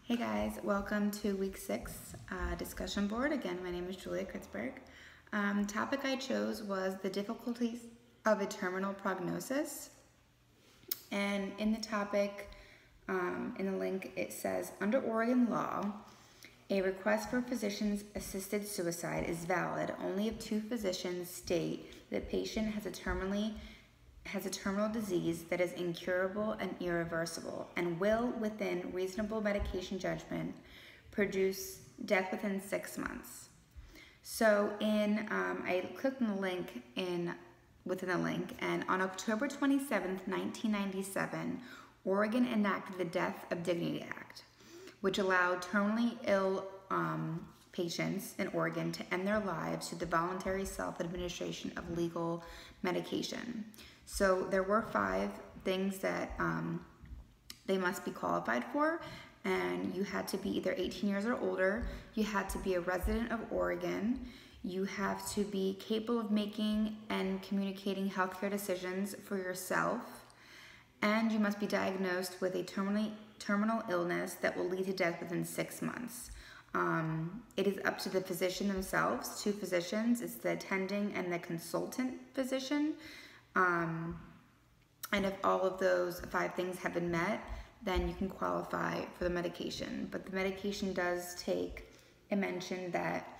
Hey guys, welcome to week 6 discussion board. Again, my name is Julia Kritzberg. Topic I chose was the difficulties of a terminal prognosis. And in the topic, in the link, it says, under Oregon law, a request for physician-assisted suicide is valid only if two physicians state the patient has a terminal disease that is incurable and irreversible and will, within reasonable medication judgment, produce death within 6 months. So I clicked on the link within the link, and on October 27th, 1997, Oregon enacted the Death of Dignity Act, which allowed terminally ill patients in Oregon to end their lives through the voluntary self-administration of legal medication. So there were 5 things that they must be qualified for, and you had to be either 18 years or older, you had to be a resident of Oregon, you have to be capable of making and communicating healthcare decisions for yourself, and you must be diagnosed with a terminal illness that will lead to death within 6 months. It is up to the physician themselves, 2 physicians. It's the attending and the consultant physician. And if all of those 5 things have been met, then you can qualify for the medication. But the medication does take, it mentioned that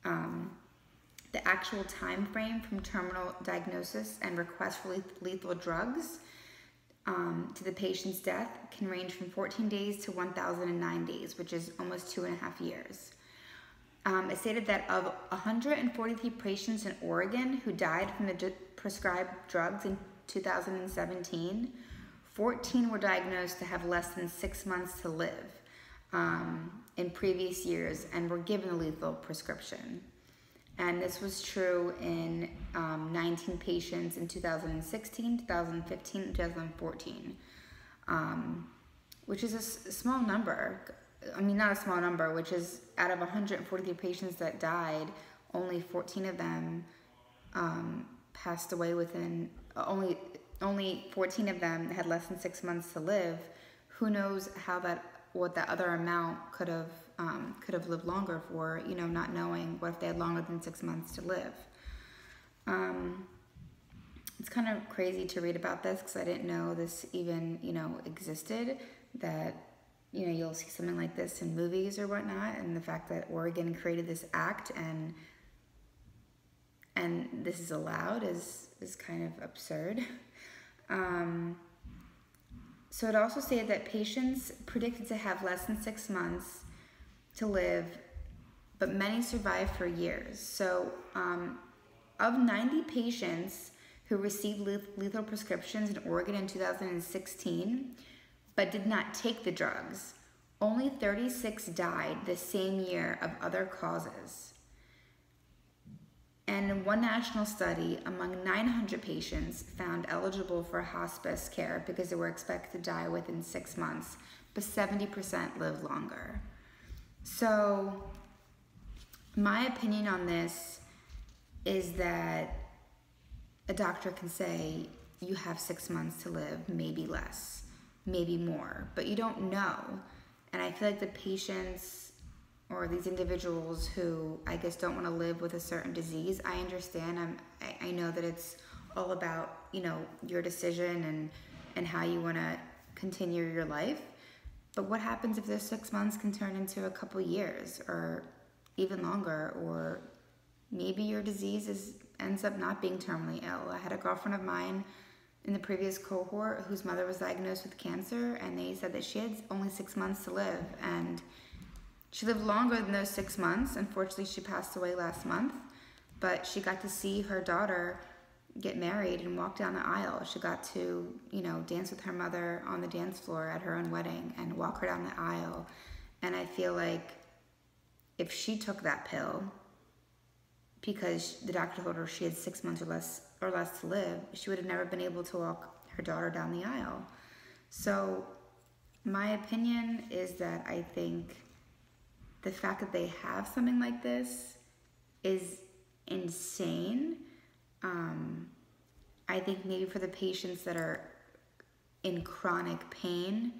the actual time frame from terminal diagnosis and request for lethal drugs to the patient's death can range from 14 days to 1,009 days, which is almost 2.5 years. It stated that of 143 patients in Oregon who died from the prescribed drugs in 2017, 14 were diagnosed to have less than 6 months to live in previous years and were given a lethal prescription. And this was true in 19 patients in 2016, 2015, and 2014, which is a small number. I mean, not a small number, which is out of 143 patients that died, only 14 of them passed away within, only 14 of them had less than 6 months to live. Who knows what that other amount could have lived longer for, not knowing what if they had longer than 6 months to live. It's kind of crazy to read about this because I didn't know this even, existed, that you'll see something like this in movies or whatnot, and the fact that Oregon created this act and this is allowed is kind of absurd. So it also stated that patients predicted to have less than 6 months to live, but many survived for years. So of 90 patients who received lethal prescriptions in Oregon in 2016, but did not take the drugs, only 36 died the same year of other causes. And in one national study, among 900 patients found eligible for hospice care because they were expected to die within 6 months, but 70% lived longer. So my opinion on this is that a doctor can say you have 6 months to live, maybe less, maybe more, but you don't know. And I feel like the patients or these individuals who I guess don't want to live with a certain disease, I understand. I know that it's all about, your decision and how you want to continue your life. But what happens if those 6 months can turn into a couple years or even longer, or maybe your disease ends up not being terminally ill? I had a girlfriend of mine in the previous cohort whose mother was diagnosed with cancer, and they said that she had only 6 months to live, and she lived longer than those 6 months. Unfortunately, she passed away last month, but she got to see her daughter get married and walk down the aisle. She got to, dance with her mother on the dance floor at her own wedding and walk her down the aisle. And I feel like if she took that pill because the doctor told her she had 6 months or less to live, she would have never been able to walk her daughter down the aisle. So my opinion is that I think the fact that they have something like this is insane. I think maybe for the patients that are in chronic pain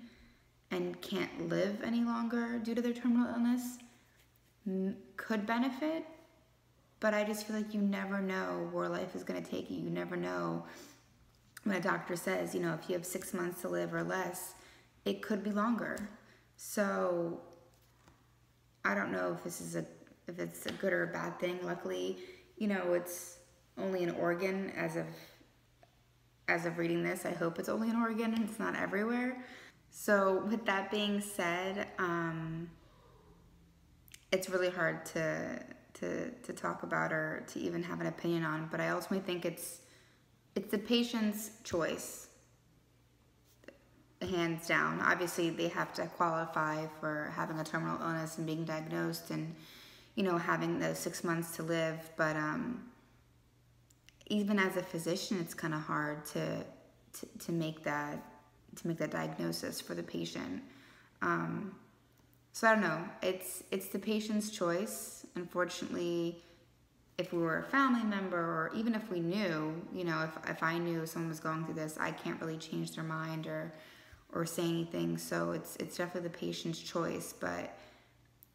and can't live any longer due to their terminal illness could benefit, but I just feel like you never know where life is going to take you. You never know when a doctor says, you know, if you have 6 months to live or less, it could be longer. So I don't know if if it's a good or a bad thing. Luckily, you know, it's only in Oregon as of reading this. I hope it's only in Oregon and it's not everywhere. So with that being said, it's really hard to talk about or to even have an opinion on, but I ultimately think it's the patient's choice, hands down. Obviously, they have to qualify for having a terminal illness and being diagnosed and, you know, having those 6 months to live, but even as a physician, it's kind of hard to make that diagnosis for the patient. So I don't know. It's the patient's choice. Unfortunately, if we were a family member or even if we knew, you know, if I knew someone was going through this, I can't really change their mind or say anything. So it's definitely the patient's choice, but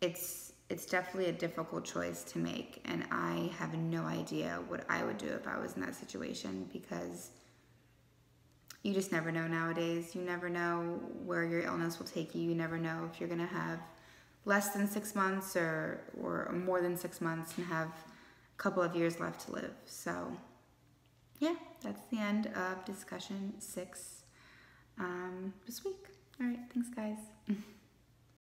it's definitely a difficult choice to make, and I have no idea what I would do if I was in that situation, because you just never know nowadays. You never know where your illness will take you. You never know if you're gonna have less than 6 months or more than 6 months and have a couple of years left to live. So yeah, that's the end of discussion 6 this week. All right, thanks guys.